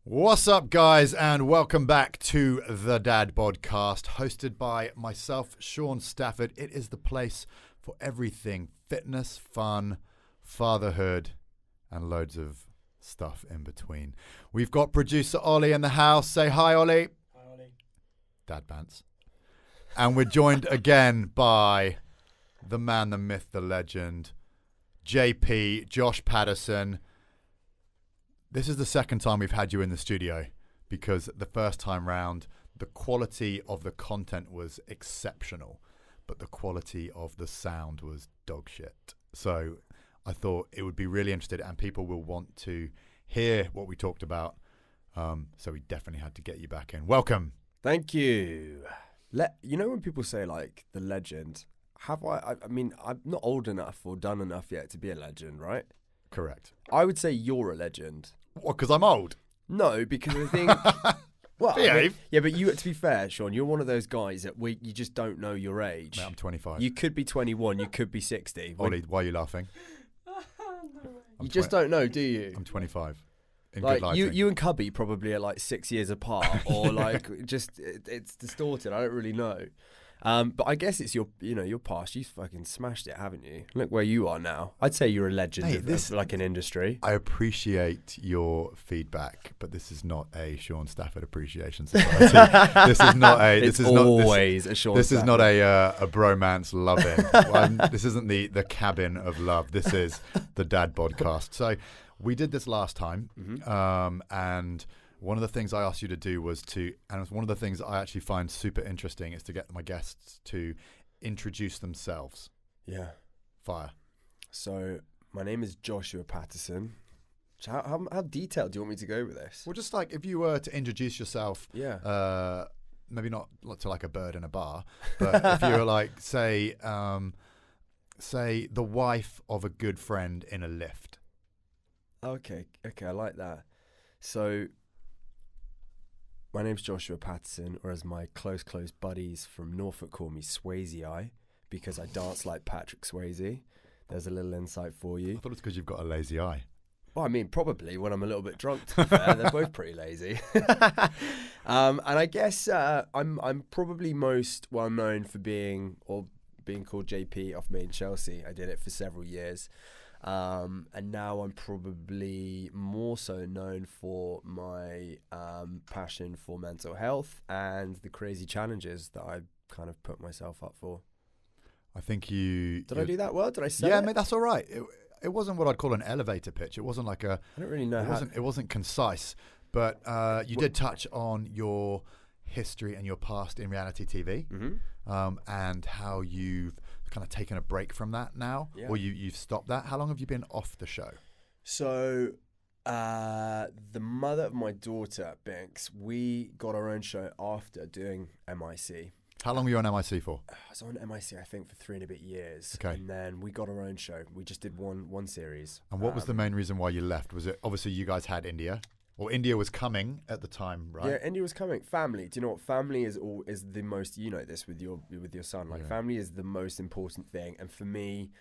What's up, guys, and welcome back to the DadBodCast, hosted by myself, Sean Stafford. It is the place for everything fitness, fun, fatherhood, and loads of stuff in between. We've got producer Ollie in the house. Say hi, Ollie. Hi, Ollie. Dad Bants. And we're joined again by the man, the myth, the legend, JP, Josh Patterson. This is the second time we've had you in the studio because the first time round, the quality of the content was exceptional, but the quality of the sound was dog shit. So I thought it would be really interesting and people will want to hear what we talked about. So we definitely had to get you back in. Welcome. Thank you. You know when people say like the legend, I mean, I'm not old enough or done enough yet to be a legend, right? Correct. I would say you're a legend. What, because I'm old? No, because I think... Well, Behave. yeah, but you, to be fair, Sean, you're one of those guys that you just don't know your age. Mate, I'm 25. You could be 21, you could be 60. Ollie, why are you laughing? You just don't know, do you? I'm 25. In Like good lighting. you and Cubby probably are like 6 years apart, or like it's distorted. I don't really know. But I guess it's your past. You've fucking smashed it, haven't you? Look where you are now. I'd say you're a legend Hey, of like an industry. I appreciate your feedback, but this is not a Sean Stafford Appreciation Society. This is not a. It's always a Sean. This is not Stafford. a bromance loving. This isn't the cabin of love. This is the DadBodCast. So we did this last time, and one of the things I asked you to do was and one of the things I actually find super interesting is to get my guests to introduce themselves. Yeah. Fire. So my name is Joshua Patterson. How detailed do you want me to go with this? Well, just like if you were to introduce yourself, Yeah. maybe not to like a bird in a bar, but if you were like, say the wife of a good friend in a lift. Okay, I like that. So my name's Joshua Patterson, or as my close buddies from Norfolk call me, Swayze Eye, because I dance like Patrick Swayze. There's a little insight for you. I thought it's because you've got a lazy eye. Well, I mean, probably when I'm a little bit drunk, to be fair. They're both pretty lazy. And I guess I'm probably most well known for being called JP off Made in Chelsea. I did it for several years. And now I'm probably more so known for my passion for mental health and the crazy challenges that I kind of put myself up for. I think you... Did I do that well? Did I say Yeah, mate, that's all right. It wasn't what I'd call an elevator pitch. It wasn't like a... I don't really know It wasn't concise, but you did touch on your history and your past in reality TV, and how you've kind of taken a break from that now, or you've stopped that. How long have you been off the show? So, the mother of my daughter, Binks, we got our own show after doing MIC. How long were you on MIC for? I was on MIC, I think, for 3 and a bit years. Okay. And then we got our own show. We just did one series. And what was the main reason why you left? Was it obviously you guys had India? Or India was coming at the time, right? Yeah, India was coming. Family. Do you know what? Family is the most. You know this with your son. Like family is the most important thing. And for me,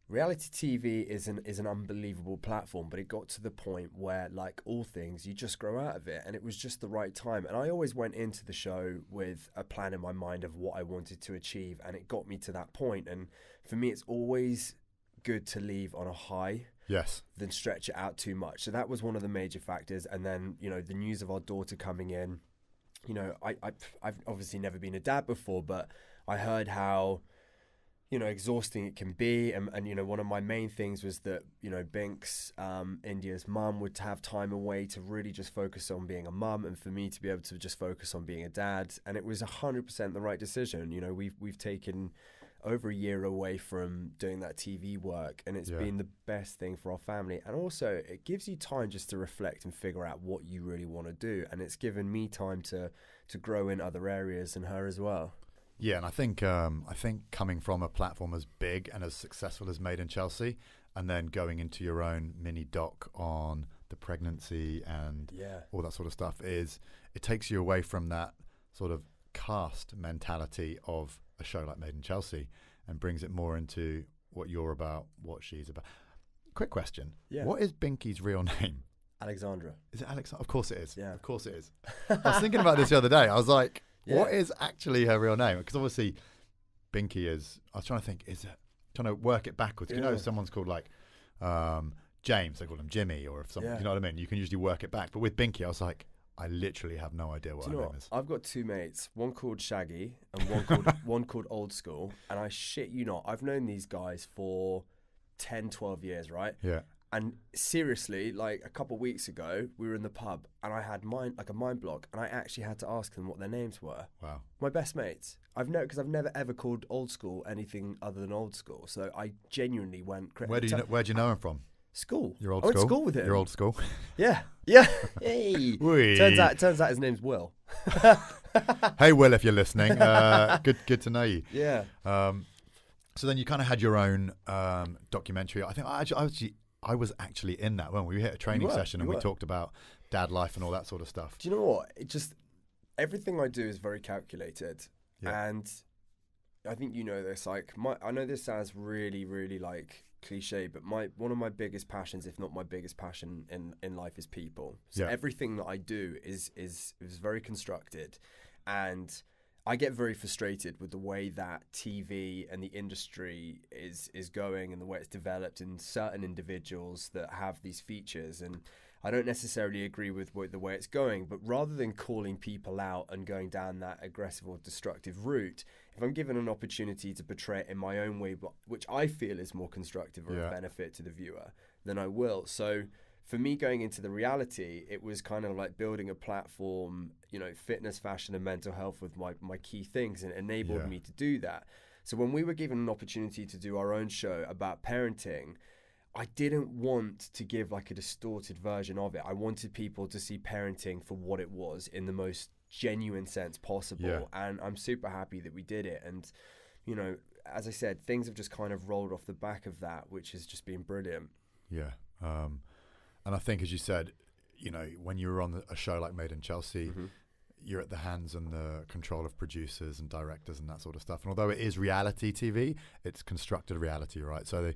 reality TV is an unbelievable platform. But it got to the point where, like all things, you just grow out of it. And it was just the right time. And I always went into the show with a plan in my mind of what I wanted to achieve, and it got me to that point. And for me, it's always good to leave on a high. Yes. Than stretch it out too much. So that was one of the major factors. And then, the news of our daughter coming in, I've obviously never been a dad before, but I heard how, exhausting it can be. And one of my main things was that, Binks, India's mum, would have time away to really just focus on being a mum, and for me to be able to just focus on being a dad. And it was 100% the right decision. We've taken over a year away from doing that TV work, and it's been the best thing for our family. And also it gives you time just to reflect and figure out what you really want to do, and it's given me time to grow in other areas, and her as well. Yeah, and I think coming from a platform as big and as successful as Made in Chelsea, and then going into your own mini doc on the pregnancy and all that sort of stuff, it takes you away from that sort of cast mentality of a show like Made in Chelsea and brings it more into what you're about, what she's about. Quick question. Yeah. What is Binky's real name? Alexandra. Is it Alex? Of course it is. Yeah. Of course it is. I was thinking about this the other day. I was like, Yeah. what is actually her real name? Because obviously, Binky is. I was trying to think. Trying to work it backwards? You know, if someone's called like James, they call him Jimmy, or if someone, you know what I mean. You can usually work it back. But with Binky, I was like, I literally have no idea what her name is. I've got two mates, one called Shaggy and one called Old School. And I shit you not, I've known these guys for 10, 12 years, right? Yeah. And seriously, like a couple of weeks ago, we were in the pub and I had a mind block, and I actually had to ask them what their names were. Wow. My best mates. Because I've never ever called Old School anything other than Old School. So I genuinely went crazy. Where do you know him from? School. Your old I went school? to school with him. Your old school? Yeah. Hey. Turns out his name's Will. Hey Will, if you're listening, good to know you. Yeah. So then you kind of had your own documentary. I think I was actually in that when we hit a training session and we talked about dad life and all that sort of stuff. Do you know what? Everything I do is very calculated, and I think you know this. Like, I know this sounds really, really like cliche, but one of my biggest passions, if not my biggest passion in life, is people. So everything that I do is very constructed, and I get very frustrated with the way that TV and the industry is going and the way it's developed in certain individuals that have these features. And I don't necessarily agree with the way it's going, but rather than calling people out and going down that aggressive or destructive route, if I'm given an opportunity to portray it in my own way, which I feel is more constructive or a benefit to the viewer, then I will. So for me, going into the reality, it was kind of like building a platform, you know, fitness, fashion, and mental health with my key things, and it enabled me to do that. So when we were given an opportunity to do our own show about parenting, I didn't want to give like a distorted version of it. I wanted people to see parenting for what it was in the most genuine sense possible. And I'm super happy that we did it. And, you know, as I said, things have just kind of rolled off the back of that, which has just been brilliant. Yeah. And I think, as you said, you know, when you were on a show like Made in Chelsea, you're at the hands and the control of producers and directors and that sort of stuff. And although it is reality TV, it's constructed reality, right? So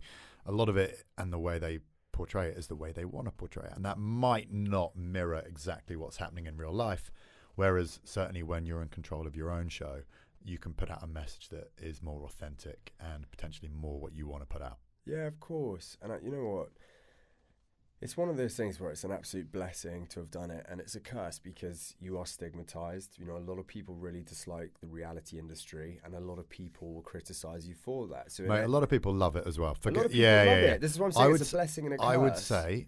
a lot of it and the way they portray it is the way they want to portray it. And that might not mirror exactly what's happening in real life. Whereas certainly when you're in control of your own show, you can put out a message that is more authentic and potentially more what you want to put out. Yeah, of course. And you know what? It's one of those things where it's an absolute blessing to have done it, and it's a curse because you are stigmatized. You know, a lot of people really dislike the reality industry, and a lot of people will criticize you for that. So, mate, a lot of people love it as well. A lot of people love it. This is what I'm saying. It's a blessing and a curse. I would say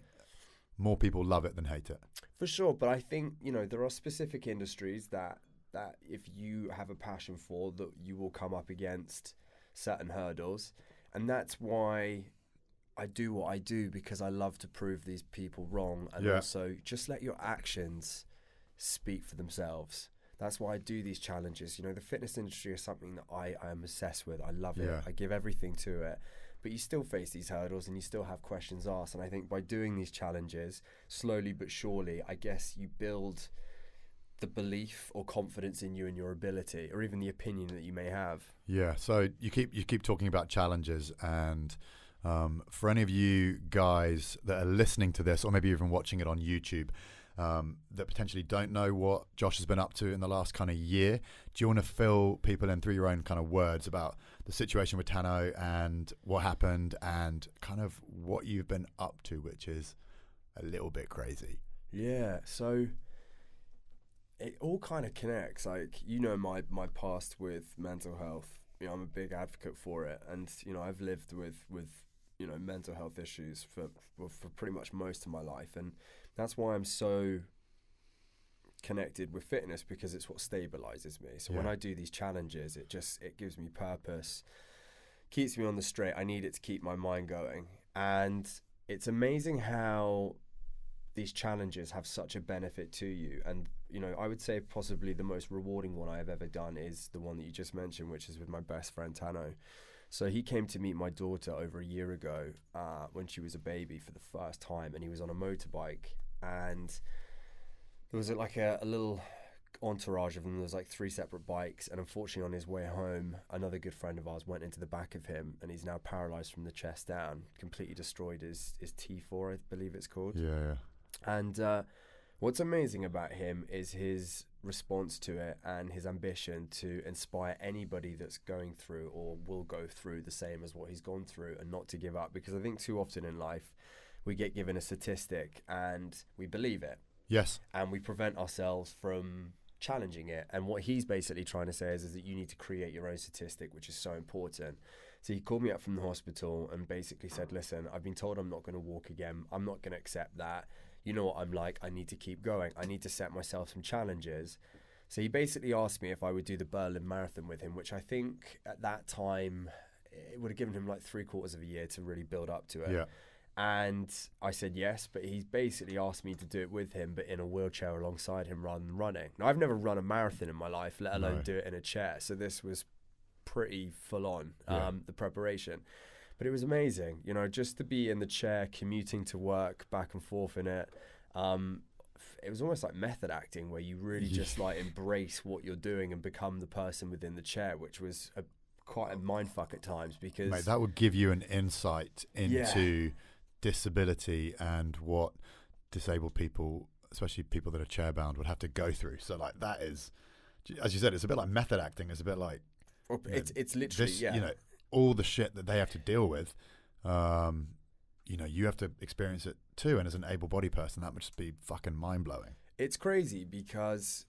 more people love it than hate it. For sure, but I think, you know, there are specific industries that if you have a passion for, that you will come up against certain hurdles, and that's why I do what I do, because I love to prove these people wrong, and also just let your actions speak for themselves. That's why I do these challenges. You know, the fitness industry is something that I am obsessed with. I love it. I give everything to it. But you still face these hurdles and you still have questions asked. And I think by doing these challenges, slowly but surely, I guess you build the belief or confidence in you and your ability, or even the opinion that you may have. Yeah. So you keep talking about challenges, and for any of you guys that are listening to this, or maybe even watching it on YouTube, that potentially don't know what Josh has been up to in the last kind of year, do you want to fill people in through your own kind of words about the situation with Tano and what happened and kind of what you've been up to, which is a little bit crazy? Yeah, so it all kind of connects. Like, you know, my past with mental health, you know, I'm a big advocate for it, and, you know, I've lived with you know, mental health issues for pretty much most of my life, and that's why I'm so connected with fitness, because it's what stabilizes me. So when I do these challenges, it gives me purpose, keeps me on the straight. I need it to keep my mind going, and it's amazing how these challenges have such a benefit to you. And, you know, I would say possibly the most rewarding one I have ever done is the one that you just mentioned, which is with my best friend Tano. So he came to meet my daughter over a year ago when she was a baby for the first time, and he was on a motorbike, and there was like a little entourage of them. There was like 3 separate bikes, and unfortunately on his way home, another good friend of ours went into the back of him, and he's now paralyzed from the chest down, completely destroyed his T4, I believe it's called. Yeah. And what's amazing about him is his response to it and his ambition to inspire anybody that's going through or will go through the same as what he's gone through, and not to give up. Because I think too often in life we get given a statistic and we believe it. Yes. And we prevent ourselves from challenging it. And what he's basically trying to say is that you need to create your own statistic, which is so important. So he called me up from the hospital and basically said, listen, I've been told I'm not going to walk again. I'm not going to accept that. You know what I'm like. I need to keep going. I need to set myself some challenges. So he basically asked me if I would do the Berlin Marathon with him, which I think at that time, it would have given him like 3/4 of a year to really build up to it. Yeah. And I said yes, but he's basically asked me to do it with him, but in a wheelchair alongside him rather than running. Now, I've never run a marathon in my life, let alone do it in a chair. So this was pretty full on, the preparation. But it was amazing, you know, just to be in the chair, commuting to work, back and forth in it. It was almost like method acting, where you really just like embrace what you're doing and become the person within the chair, which was quite a mindfuck at times, because... Mate, that would give you an insight into disability and what disabled people, especially people that are chair-bound, would have to go through. So, like, that is, as you said, it's a bit like method acting. It's a bit like... It's literally, this, you know, all the shit that they have to deal with, you know, you have to experience it too. And as an able-bodied person, that would just be fucking mind-blowing. It's crazy because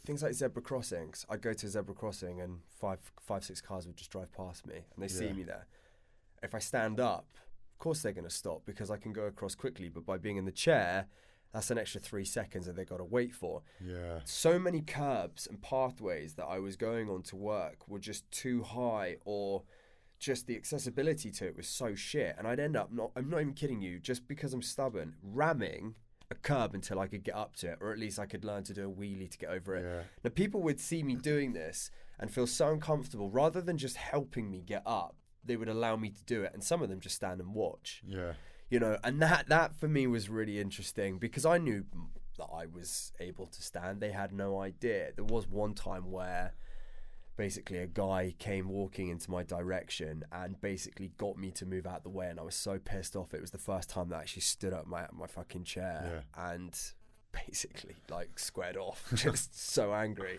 things like zebra crossings, I'd go to a zebra crossing and five, 6 cars would just drive past me and they see me there. If I stand up, of course they're going to stop because I can go across quickly. But by being in the chair, that's an extra 3 seconds that they got to wait for. Yeah. So many curbs and pathways that I was going on to work were just too high, or just the accessibility to it was so shit. And I'd end up, I'm not even kidding you, just because I'm stubborn, ramming a curb until I could get up to it, or at least I could learn to do a wheelie to get over it. Yeah. Now, people would see me doing this and feel so uncomfortable. Rather than just helping me get up, they would allow me to do it. And some of them just stand and watch. Yeah. You know, and that for me was really interesting, because I knew that I was able to stand. They had no idea. There was one time where basically a guy came walking into my direction and basically got me to move out the way, and I was so pissed off. It was the first time that I actually stood up my fucking chair and basically like squared off, just so angry.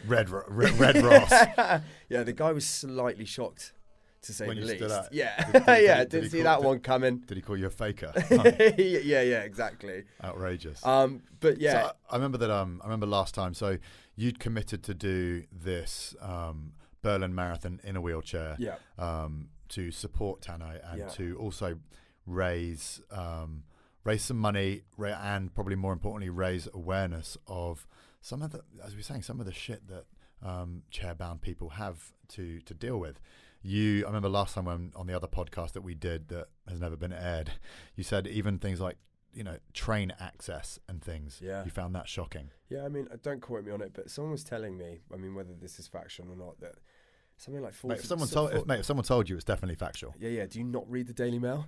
Red Ross. Yeah, the guy was slightly shocked, to say when the you least. stood up. Yeah, didn't see that one coming. Did he call you a faker? Yeah, exactly. Outrageous. But yeah, so I remember that. I remember last time. So you'd committed to do this Berlin Marathon in a wheelchair. Yeah. To support Tanay and to also raise some money and probably more importantly raise awareness of some of the, as we were saying, some of the shit that chair-bound people have to deal with. I remember last time on the other podcast that we did that has never been aired, you said even things like, you know, train access and things. Yeah. You found that shocking. Yeah, I mean, don't quote me on it, but someone was telling me, I mean, whether this is factual or not, that something like 40... If someone told you, it's definitely factual. Yeah. Do you not read the Daily Mail?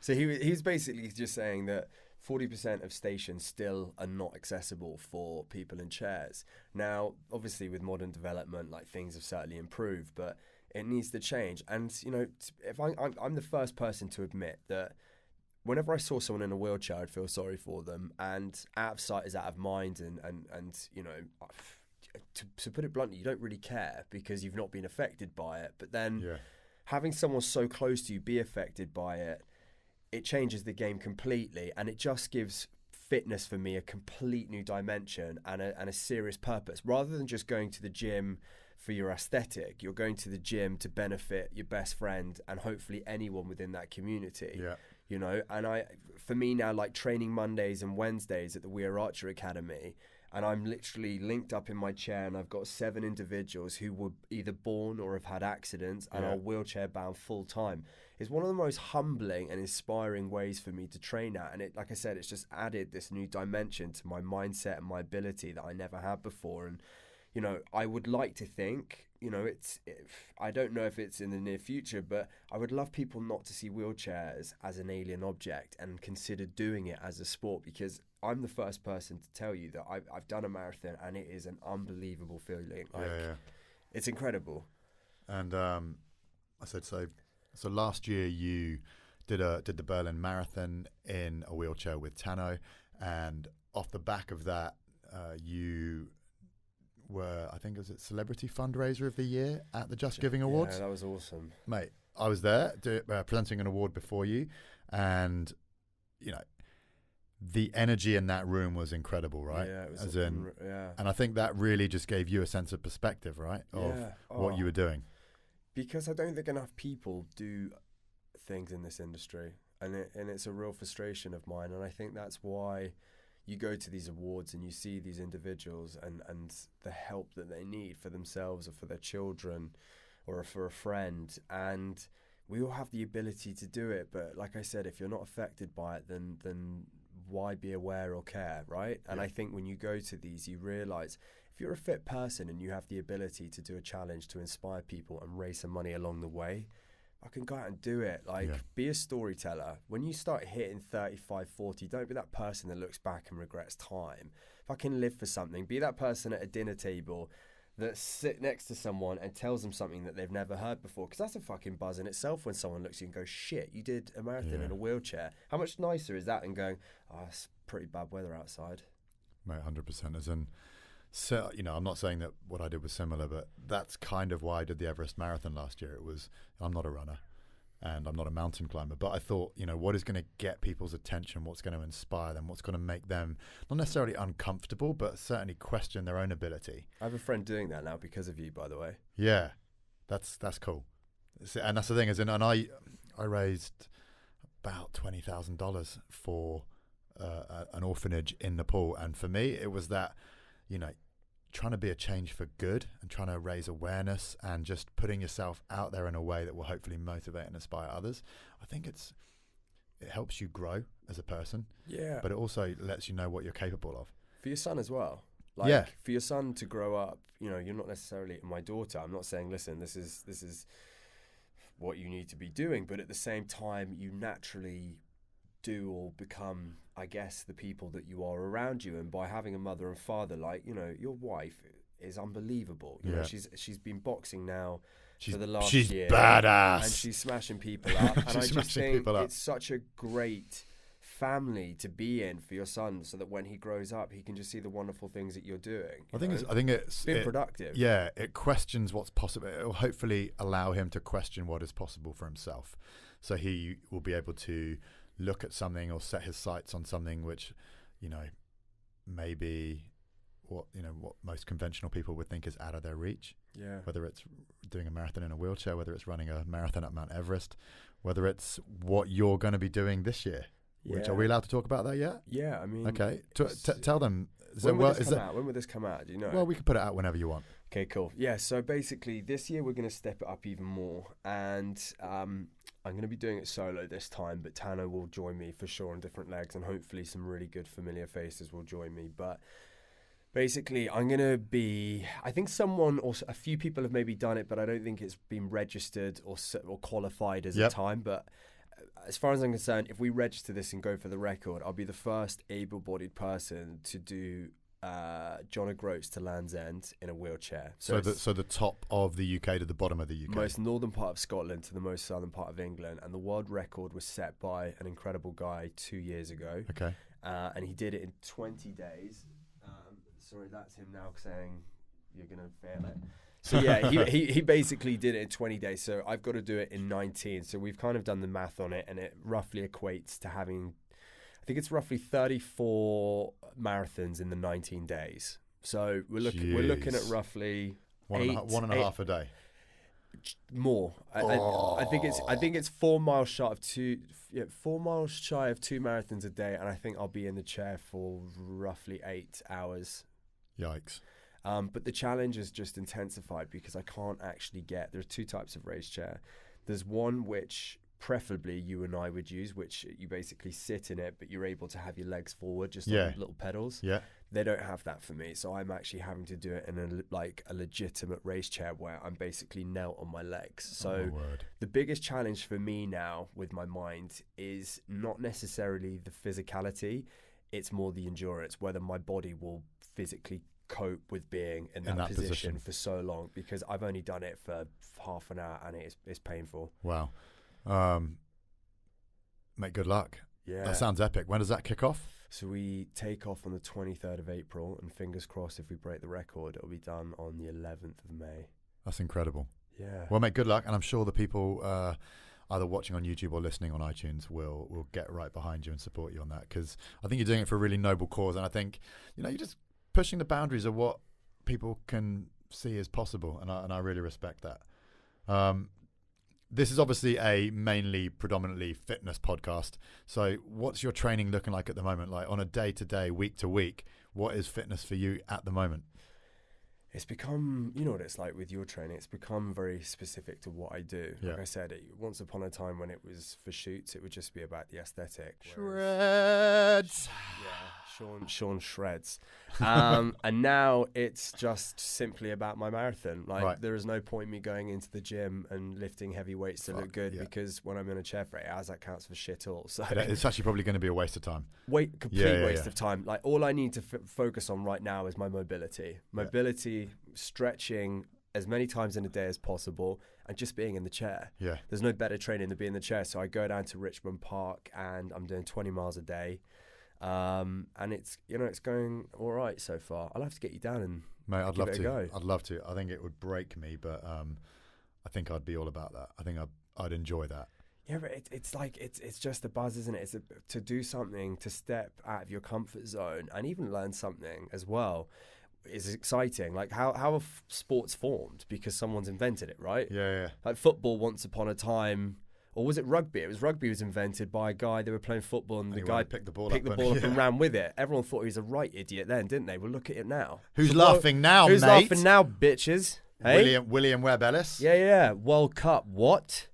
So he's basically just saying that 40% of stations still are not accessible for people in chairs. Now, obviously, with modern development, like, things have certainly improved, but it needs to change. And, you know, if I'm the first person to admit that whenever I saw someone in a wheelchair, I'd feel sorry for them. And out of sight is out of mind. And you know, to put it bluntly, you don't really care because you've not been affected by it. But then having someone so close to you be affected by it, it changes the game completely. And it just gives fitness for me a complete new dimension and a serious purpose. Rather than just going to the gym for your aesthetic, you're going to the gym to benefit your best friend and hopefully anyone within that community. Yeah. You know, and for me now, like training Mondays and Wednesdays at the Weir Archer Academy, and I'm literally linked up in my chair and I've got 7 individuals who were either born or have had accidents and are wheelchair bound full time. It's one of the most humbling and inspiring ways for me to train at. And it, like I said, it's just added this new dimension to my mindset and my ability that I never had before. And you know, I would like to think, you know, I don't know if it's in the near future, but I would love people not to see wheelchairs as an alien object and consider doing it as a sport, because I'm the first person to tell you that I've done a marathon and it is an unbelievable feeling. Like, it's incredible. And I said, so last year you did the Berlin Marathon in a wheelchair with Tano, and off the back of that, you were, I think, was it Celebrity Fundraiser of the Year at the Just Giving Awards? Yeah, that was awesome, mate. I was there presenting an award before you, and the energy in that room was incredible, right? Yeah, it was. And I think that really just gave you a sense of perspective, right, of what you were doing. Because I don't think enough people do things in this industry, and it's a real frustration of mine. And I think that's why you go to these awards and you see these individuals and the help that they need for themselves or for their children or for a friend, and we all have the ability to do it. But like I said, if you're not affected by it, then why be aware or care, right? And I think when you go to these, you realize if you're a fit person and you have the ability to do a challenge to inspire people and raise some money along the way, I can go out and do it. Be a storyteller. When you start hitting 35, 40, don't be that person that looks back and regrets time. Fucking live for something. Be that person at a dinner table that sit next to someone and tells them something that they've never heard before. Because that's a fucking buzz in itself when someone looks at you and goes, shit, you did a marathon in a wheelchair. How much nicer is that than going, it's pretty bad weather outside? Mate, 100%. As in, so, I'm not saying that what I did was similar, but that's kind of why I did the Everest Marathon last year. I'm not a runner and I'm not a mountain climber, but I thought, what is going to get people's attention? What's going to inspire them? What's going to make them not necessarily uncomfortable, but certainly question their own ability? I have a friend doing that now because of you, by the way. Yeah, that's cool. And that's the thing, and I raised about $20,000 for an orphanage in Nepal, and for me it was that, trying to be a change for good and trying to raise awareness and just putting yourself out there in a way that will hopefully motivate and inspire others. I think it helps you grow as a person. Yeah. But it also lets you know what you're capable of. For your son as well. For your son to grow up, you're not necessarily my daughter. I'm not saying, listen, this is what you need to be doing, but at the same time, you naturally do or become, I guess, the people that you are around you. And by having a mother and father, your wife is unbelievable. She's been boxing now for the last year. She's badass. And she's smashing people up. And I just think it's such a great family to be in for your son, so that when he grows up, he can just see the wonderful things that you're doing. I think it's been productive. Yeah, it questions what's possible. It will hopefully allow him to question what is possible for himself. So he will be able to look at something or set his sights on something which, maybe what most conventional people would think is out of their reach. Yeah. Whether it's doing a marathon in a wheelchair, whether it's running a marathon at Mount Everest, whether it's what you're going to be doing this year. Yeah. Which, are we allowed to talk about that yet? Yeah, I mean... Okay, tell them... When will this come out? Do you know? Well, we can put it out whenever you want. Okay, cool. Yeah, so basically this year we're going to step it up even more, and I'm going to be doing it solo this time, but Tano will join me for sure on different legs, and hopefully some really good familiar faces will join me. But basically I'm going to be... I think a few people have maybe done it, but I don't think it's been registered or qualified as a time, but... As far as I'm concerned, if we register this and go for the record, I'll be the first able-bodied person to do John O'Groats to Land's End in a wheelchair. So the top of the UK to the bottom of the UK. Most northern part of Scotland to the most southern part of England. And the world record was set by an incredible guy 2 years ago. Okay. And he did it in 20 days. Sorry, that's him now saying you're going to fail it. So yeah, he basically did it in 20 days. So I've got to do it in 19. So we've kind of done the math on it, and it roughly equates to having, I think it's roughly 34 marathons in the 19 days. So we're looking at roughly one and a half a day. More. I think it's 4 miles shy of 2 marathons a day, and I think I'll be in the chair for roughly 8 hours. Yikes. But the challenge is just intensified because I can't actually there are 2 types of raised chair. There's one which preferably you and I would use, which you basically sit in it, but you're able to have your legs forward just on little pedals. Yeah. They don't have that for me. So I'm actually having to do it in a legitimate raised chair where I'm basically knelt on my legs. So the biggest challenge for me now with my mind is not necessarily the physicality. It's more the endurance, whether my body will physically cope with being in that position for so long, because I've only done it for half an hour and it's painful. Wow. Mate, good luck. Yeah. That sounds epic. When does that kick off? So we take off on the 23rd of April, and fingers crossed, if we break the record, it'll be done on the 11th of May. That's incredible. Yeah. Well, mate, good luck. And I'm sure the people either watching on YouTube or listening on iTunes will get right behind you and support you on that, because I think you're doing it for a really noble cause. And I think, you're just pushing the boundaries of what people can see as possible. And I really respect that. This is obviously a predominantly fitness podcast. So what's your training looking like at the moment? Like on a day-to-day, week-to-week, what is fitness for you at the moment? It's become, you know what it's like with your training, it's become very specific to what I do. Yeah. Like I said, once upon a time when it was for shoots, it would just be about the aesthetic. Shreds! Yeah, Sean shreds. And now it's just simply about my marathon. Like, Right. there is no point me going into the gym and lifting heavy weights to look good, yeah. because when I'm in a chair for 8 hours, that counts for shit all. So It's actually probably going to be a waste of time. complete waste of time. Like, all I need to focus on right now is my mobility, stretching as many times in a day as possible, and just being in the chair. Yeah. There's no better training than being in the chair. So I go down to Richmond Park and I'm doing 20 miles a day. And it's going all right so far. I'll have to get you down and Mate, I'd give love it a to. go. I'd love to. I think it would break me, but I think I'd be all about that. I think I'd enjoy that. Yeah, but it's just a buzz, isn't it? To do something, to step out of your comfort zone and even learn something as well is exciting. Like how are sports formed? Because someone's invented it, right? Yeah. Like football once upon a time, or was it rugby? Rugby was invented by a guy. They were playing football and the guy picked the ball up and ran with it. Everyone thought he was a right idiot then, didn't they? Well, look at it now. Who's laughing now, Who's mate? laughing now, bitches? Hey? William Webb Ellis? Yeah. World Cup, what?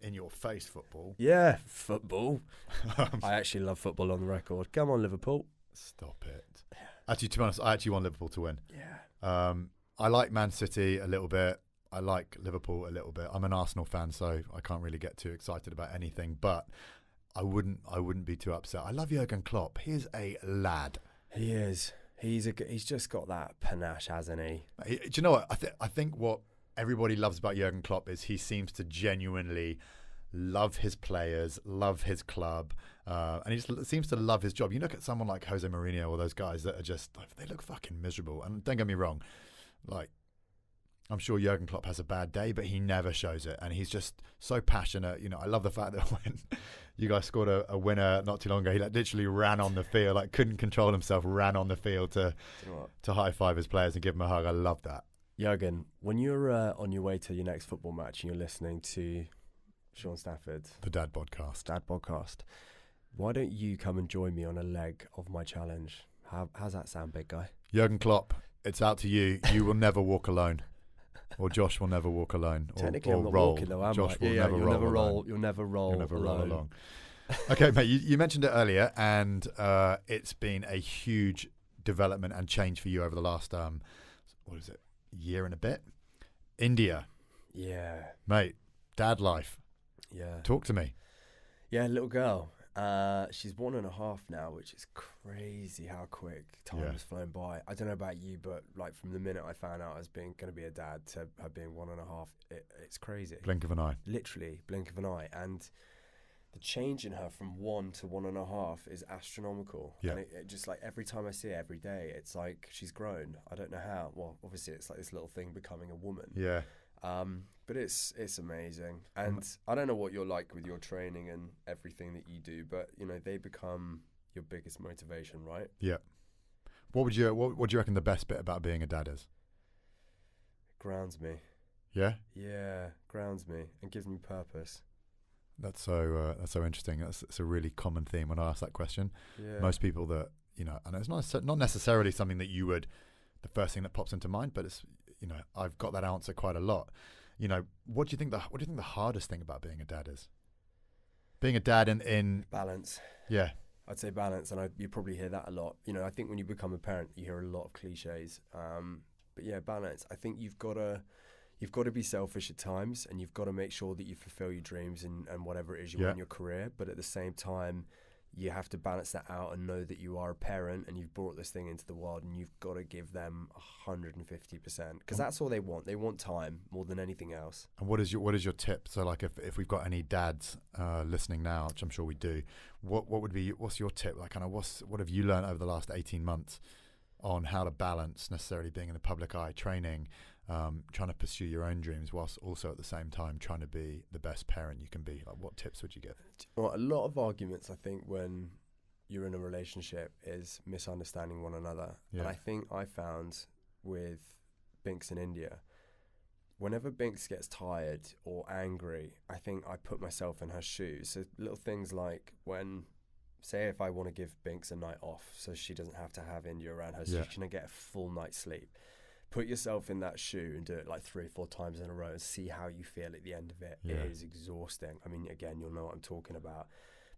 In your face, football. Yeah, football. I actually love football, on the record. Come on, Liverpool. Stop it. Actually, to be honest, I actually want Liverpool to win. Yeah. I like Man City a little bit. I like Liverpool a little bit. I'm an Arsenal fan, so I can't really get too excited about anything. But I wouldn't be too upset. I love Jurgen Klopp. He's a lad. He is. He's just got that panache, hasn't he? Do you know what? I think what everybody loves about Jurgen Klopp is he seems to genuinely love his players, love his club, and he just seems to love his job. You look at someone like Jose Mourinho or those guys that are just, they look fucking miserable. And don't get me wrong, like, I'm sure Jurgen Klopp has a bad day, but he never shows it. And he's just so passionate. I love the fact that when you guys scored a winner not too long ago, he literally ran on the field, couldn't control himself, ran on the field to high five his players and give them a hug. I love that. Jurgen, when you're on your way to your next football match and you're listening to Sean Stafford, the DadBodCast, why don't you come and join me on a leg of my challenge? How's that sound, big guy? Jurgen Klopp, it's out to you. You will never walk alone. Or Josh will never walk alone. Technically, or I'm not roll. walking though, am Josh I? will Yeah, never you'll roll never roll. alone. You'll never roll. You'll never roll alone. along. Okay, mate. You mentioned it earlier, and it's been a huge development and change for you over the last year and a bit. India. Yeah. Mate, dad life. Yeah. Talk to me. Yeah, little girl. She's 1.5 now, which is crazy how quick time has flown by. I don't know about you, but from the minute I found out I was going to be a dad to her being 1.5, it's crazy. Blink of an eye. Literally, blink of an eye. And the change in her from 1 to 1.5 is astronomical. Yeah. And it just every time I see her every day, it's like she's grown. I don't know how. Well, obviously it's like this little thing becoming a woman. Yeah. But it's amazing. And I don't know what you're like with your training and everything that you do, but they become your biggest motivation, right? Yeah. What do you reckon the best bit about being a dad is? It grounds me. Yeah? Yeah, grounds me and gives me purpose. That's so interesting. That's a really common theme when I ask that question. Yeah. Most people that, and it's not necessarily something that you would, the first thing that pops into mind, but it's, I've got that answer quite a lot. What do you think the hardest thing about being a dad is? Being a dad in balance. Yeah. I'd say balance, and you probably hear that a lot. I think when you become a parent, you hear a lot of cliches. But yeah, balance. I think you've got to be selfish at times, and you've got to make sure that you fulfill your dreams and whatever it is you want in your career. But at the same time, you have to balance that out and know that you are a parent and you've brought this thing into the world, and you've got to give them 150%, because that's all they want. They want time more than anything else. And what is your tip? So like if we've got any dads listening now, which I'm sure we do, what's your tip? Like, kind of what have you learned over the last 18 months on how to balance necessarily being in the public eye, training, trying to pursue your own dreams whilst also at the same time trying to be the best parent you can be? Like, what tips would you give? Well, a lot of arguments, I think, when you're in a relationship is misunderstanding one another. Yeah. And I think I found with Binks in India, whenever Binks gets tired or angry, I think I put myself in her shoes. So little things like when, say if I want to give Binks a night off so she doesn't have to have India around her, so she can get a full night's sleep. Put yourself in that shoe and do it like 3 or 4 times in a row and see how you feel at the end of it. Yeah. It is exhausting. I mean, again, you'll know what I'm talking about.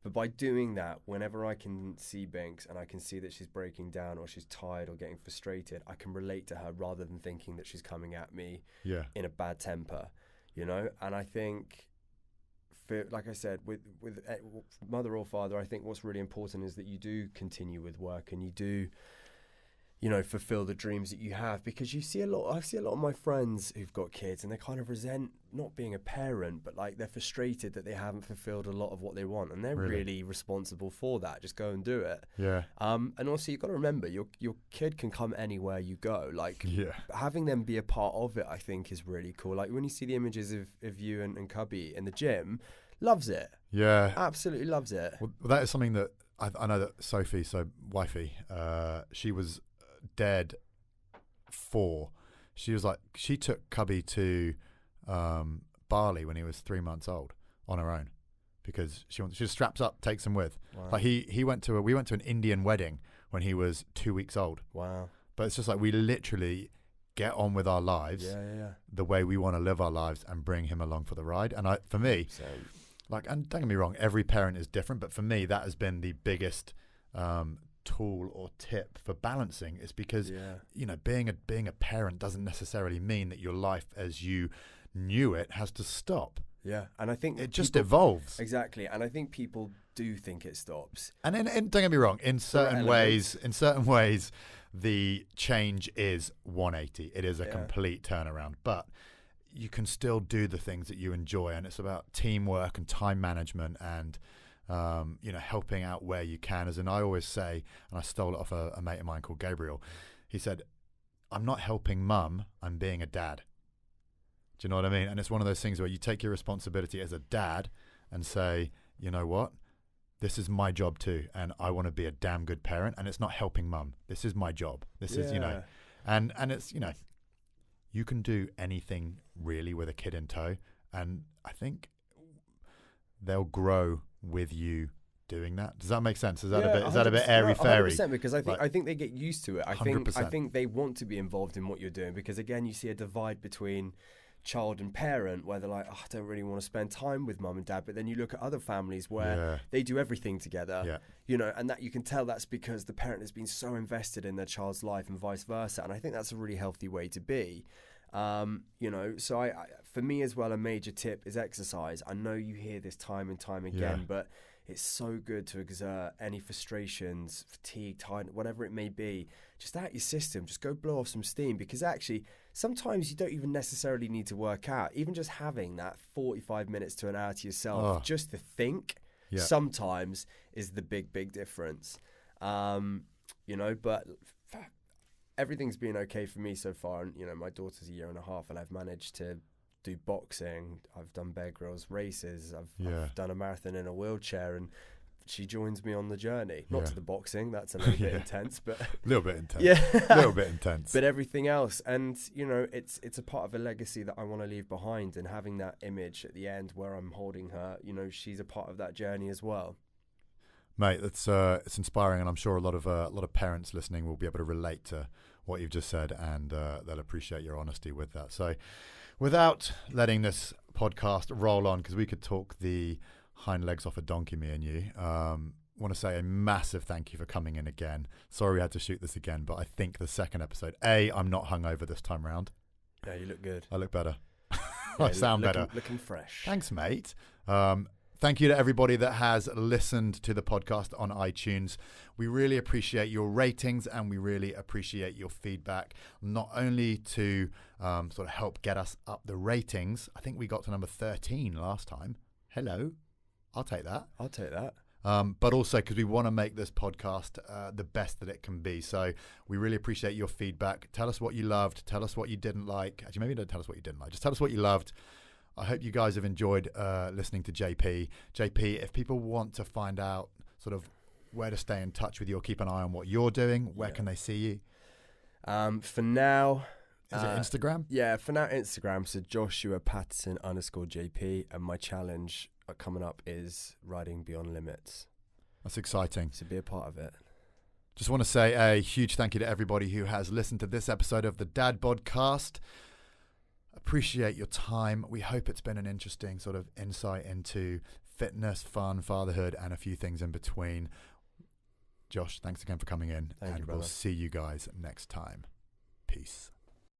But by doing that, whenever I can see Binks and I can see that she's breaking down or she's tired or getting frustrated, I can relate to her rather than thinking that she's coming at me in a bad temper, you know? And I think, like I said, with mother or father, I think what's really important is that you do continue with work and you do, you know, fulfill the dreams that you have, because I see a lot of my friends who've got kids and they kind of resent not being a parent, but like they're frustrated that they haven't fulfilled a lot of what they want, and they're really responsible for that. Just go and do it. Yeah. And also you've got to remember your kid can come anywhere you go. Like having them be a part of it, I think, is really cool. Like when you see the images of you and Cubby in the gym, loves it. Yeah. Absolutely loves it. Well, that is something that I know that Sophie, so wifey, she was dead 4. She was like, she took Cubby to Bali when he was 3 months old on her own, because she just straps up, takes him with. Wow. Like we went to an Indian wedding when he was 2 weeks old. Wow. But it's just like we literally get on with our lives the way we want to live our lives and bring him along for the ride. And for me, like, and don't get me wrong, every parent is different, but for me that has been the biggest tool or tip for balancing, is because you know, being a parent doesn't necessarily mean that your life as you knew it has to stop. Yeah. And I think it just evolves. Exactly. And I think people do think it stops. And don't get me wrong, in certain ways the change is 180. It is a complete turnaround, but you can still do the things that you enjoy, and it's about teamwork and time management and you know, helping out where you can. As in, I always say, and I stole it off a mate of mine called Gabriel, he said, I'm not helping mum, I'm being a dad. Do you know what I mean? And it's one of those things where you take your responsibility as a dad and say, you know what, this is my job too, and I want to be a damn good parent, and it's not helping mum. This is my job. This is, you know, and it's, you know, you can do anything really with a kid in tow, and I think they'll grow with you doing that. Does that make sense? Is that a bit airy fairy? 100%, because I think they get used to it. I think they want to be involved in what you're doing, because again, you see a divide between child and parent where they're like, oh, I don't really want to spend time with mum and dad, but then you look at other families where they do everything together, you know, and that you can tell that's because the parent has been so invested in their child's life and vice versa. And I think that's a really healthy way to be. You know, so I for me as well, a major tip is exercise. I know you hear this time and time again, but it's so good to exert any frustrations, fatigue, tiredness, whatever it may be, just out your system. Just go blow off some steam, because actually sometimes you don't even necessarily need to work out. Even just having that 45 minutes to an hour to yourself just to think sometimes is the big difference. You know, but everything's been okay for me so far, and you know, my daughter's a 1.5 years, and I've managed to do boxing. I've done Bear Grylls races. I've done a marathon in a wheelchair, and she joins me on the journey. Not to the boxing, that's a little bit intense, but a little bit intense. A little bit intense. But everything else, and you know, it's a part of a legacy that I want to leave behind, and having that image at the end where I'm holding her, you know, she's a part of that journey as well. Mate, it's inspiring, and I'm sure a lot of parents listening will be able to relate to what you've just said, and they'll appreciate your honesty with that. So, without letting this podcast roll on, because we could talk the hind legs off a donkey, me and you, want to say a massive thank you for coming in again. Sorry we had to shoot this again, but I think the second episode, I'm not hungover this time round. Yeah, you look good. I look better. I sound better. Looking fresh. Thanks, mate. Thank you to everybody that has listened to the podcast on iTunes. We really appreciate your ratings and we really appreciate your feedback, not only to sort of help get us up the ratings. I think we got to number 13 last time. Hello. I'll take that. I'll take that. But also because we want to make this podcast the best that it can be. So we really appreciate your feedback. Tell us what you loved. Tell us what you didn't like. Actually, maybe don't tell us what you didn't like. Just tell us what you loved. I hope you guys have enjoyed listening to JP. JP, if people want to find out sort of where to stay in touch with you or keep an eye on what you're doing, where can they see you? For now... Is it Instagram? Yeah, for now, Instagram. So Joshua Patterson _JP. And my challenge coming up is riding Beyond Limits. That's exciting. So be a part of it. Just want to say a huge thank you to everybody who has listened to this episode of the DadBodCast. Appreciate your time. We hope it's been an interesting sort of insight into fitness, fun, fatherhood, and a few things in between. Josh, thanks again for coming in. Thank you, we'll brother. see you guys next time. Peace.